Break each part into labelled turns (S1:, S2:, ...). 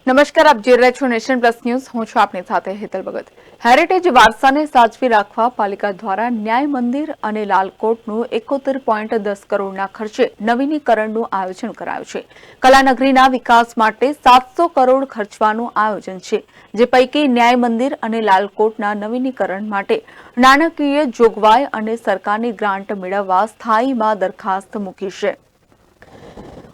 S1: નમસ્કાર, આપ જોઈ રહ્યા છો નેશન પ્લસ ન્યૂઝ. હું છું આપની સાથે હેતલ ભગત. હેરિટેજ વારસાને સાચવી રાખવા પાલિકા દ્વારા ન્યાય મંદિર અને લાલકોટનું 71.10 કરોડના ખર્ચે નવીનીકરણનું આયોજન કરાયું છે. કલાનગરીના વિકાસ માટે 700 કરોડ ખર્ચવાનું આયોજન છે, જે પૈકી ન્યાય મંદિર અને લાલકોટના નવીનીકરણ માટે નાણાકીય જોગવાઈ અને સરકારની ગ્રાન્ટ મેળવવા સ્થાયીમાં દરખાસ્ત મૂકી છે.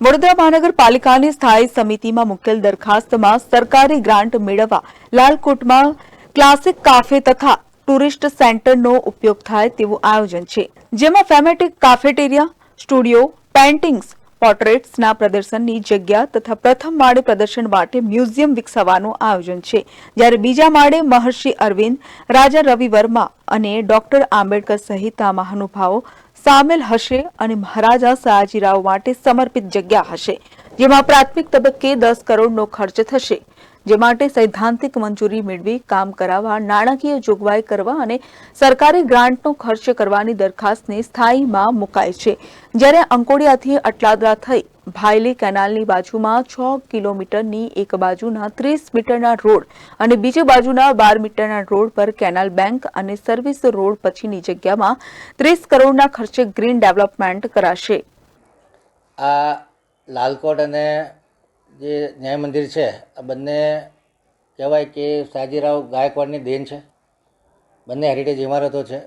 S1: વડોદરા મહાનગરપાલિકાની સ્થાયી સમિતિમાં મુકેલ દરખાસ્તમાં સરકારી ગ્રાન્ટ મેળવવા લાલકોટમાં ક્લાસિક કાફે તથા ટુરિસ્ટ સેન્ટરનો ઉપયોગ થાય તેવું આયોજન છે, જેમાં થેમેટિક કાફેટેરિયા, સ્ટુડિયો, પેઇન્ટિંગ્સ, પોર્ટ્રેટ્સના પ્રદર્શનની જગ્યા તથા પ્રથમ માળે પ્રદર્શન માટે મ્યુઝિયમ વિકસાવવાનું આયોજન છે, જ્યારે બીજા માળે મહર્ષિ અરવિંદ, રાજા રવિ વર્મા અને ડોક્ટર આંબેડકર સહિતના મહાનુભાવો સામેલ હશે અને મહારાજા સયાજીરાવ માટે સમર્પિત જગ્યા હશે, જેમાં પ્રાથમિક તબક્કે 10 કરોડનો ખર્ચ થશે, જે માટે સૈદ્ધાંતિક મંજૂરી મેળવી કામ કરાવવા, નાણાકીય જોગવાઈ કરવા અને સરકારી ગ્રાન્ટનો ખર્ચ કરવાની દરખાસ્તને સ્થાયીમાં મુકાઈ છે. જ્યારે અંકોડિયાથી અટલાદરા થઈ ભાયલી કેનાલની બાજુમાં 6 કિલોમીટરની એક બાજુના 30 મીટરના રોડ અને બીજી બાજુના 12 મીટરના રોડ પર કેનાલ બેંક અને સર્વિસ રોડ પછીની જગ્યામાં 30 કરોડના ખર્ચે ગ્રીન ડેવલપમેન્ટ કરાશે.
S2: આ લાલકોટ અને જે ન્યાય મંદિર છે, આ બંને કહેવાય કે સયાજીરાવ ગાયકવાડની દેન છે. બંને હેરિટેજ ઇમારતો છે.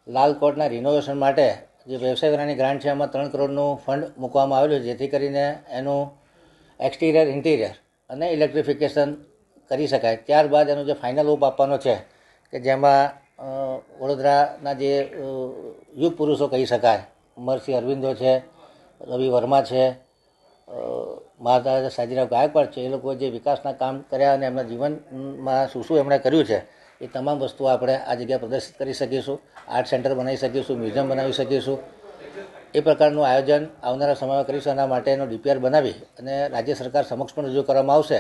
S2: લાલકોટના રિનોવેશન માટે જે વ્યવસાય વેરાની ગ્રાન્ટ છે, એમાં 3 કરોડનું ફંડ મૂકવામાં આવેલું છે, જેથી કરીને એનું એક્સટિરિયર, ઇન્ટિરિયર અને ઇલેક્ટ્રિફિકેશન કરી શકાય. ત્યારબાદ એનો જે ફાઇનલ ઓપ આપવાનો છે, કે જેમાં વડોદરાના જે યુગ પુરુષો કહી શકાય, મહર્ષિ અરવિંદો છે, રવિ વર્મા છે, મહારાજા સયાજીરાવ ગાયકવાડ છે, એ લોકો જે વિકાસના કામ કર્યા અને એમના જીવનમાં શું શું એમણે કર્યું છે, એ તમામ વસ્તુઓ આપણે આ જગ્યાએ પ્રદર્શિત કરી શકીશું. આર્ટ સેન્ટર બનાવી શકીશું, મ્યુઝિયમ બનાવી શકીશું. એ પ્રકારનું આયોજન આવનારા સમયમાં કરીશું. એના માટેનો ડીપીઆર બનાવી અને રાજ્ય સરકાર સમક્ષ પણ રજૂ કરવામાં આવશે,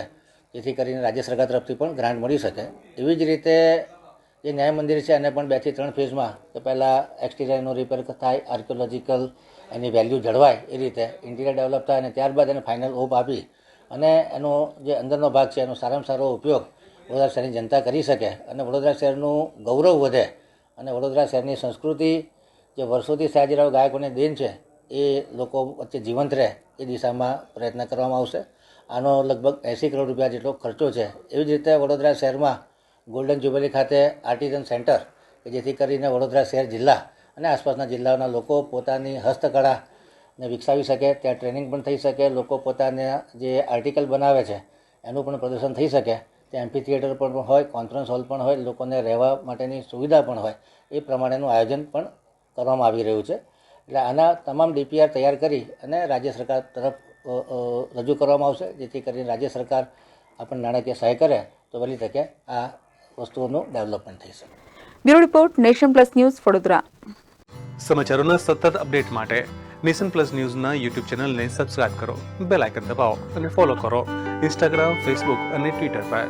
S2: જેથી કરીને રાજ્ય સરકાર તરફથી પણ ગ્રાન્ટ મળી શકે. એવી જ રીતે જે ન્યાય મંદિર છે, એને પણ 2 થી 3 ફેઝમાં, તો પહેલાં એક્સટિરિયરનો રિપેર થાય, આર્કિયોલોજીકલ એની વેલ્યુ જળવાય, એ રીતે ઇન્ટિરિયર ડેવલપ થાય અને ત્યારબાદ એને ફાઇનલ ઓપ આપી અને એનો જે અંદરનો ભાગ છે, એનો સારામાં સારો ઉપયોગ વડોદરા શહેરની જનતા કરી શકે અને વડોદરા શહેરનું ગૌરવ વધે અને વડોદરા શહેરની સંસ્કૃતિ જે વર્ષોથી સયાજીરાવ ગાયકવાડની દેન છે, એ લોકો વચ્ચે જીવંત રહે, એ દિશામાં પ્રયત્ન કરવામાં આવશે. આનો લગભગ 80 કરોડ રૂપિયા જેટલો ખર્ચો છે. એવી જ રીતે વડોદરા શહેરમાં ગોલ્ડન જ્યુબિલી ખાતે આર્ટિઝન સેન્ટર, કે જેથી કરીને વડોદરા શહેર જિલ્લા અને આસપાસના જિલ્લાઓના લોકો પોતાની હસ્તકળાને વિકસાવી શકે, ત્યાં ટ્રેનિંગ પણ થઈ શકે, લોકો પોતાના જે આર્ટિકલ બનાવે છે એનું પણ પ્રદર્શન થઈ શકે, ત્યાં એમ્ફી થિયેટર પણ હોય, કોન્ફરન્સ હોલ પણ હોય, લોકોને રહેવા માટેની સુવિધા પણ હોય, એ પ્રમાણેનું આયોજન પણ કરવામાં આવી રહ્યું છે. એટલે આના તમામ ડીપીઆર તૈયાર કરી અને રાજ્ય સરકાર તરફ રજૂ કરવામાં આવશે, જેથી કરીને રાજ્ય સરકાર આપણને નાણાકીય સહાય કરે તો વહેલી તકે આ વસ્તુઓનું ડેવલપમેન્ટ થઈ શકે.
S1: Bureau report, nation plus news, Vadodara.
S3: સમાચારોના સતત અપડેટ માટે નેશન પ્લસ ન્યૂઝના યુટ્યુબ ચેનલને સબસ્ક્રાઇબ કરો, બેલ આઇકન દબાવો અને ફોલો કરો ઇન્સ્ટાગ્રામ, ફેસબુક અને ટ્વિટર પર.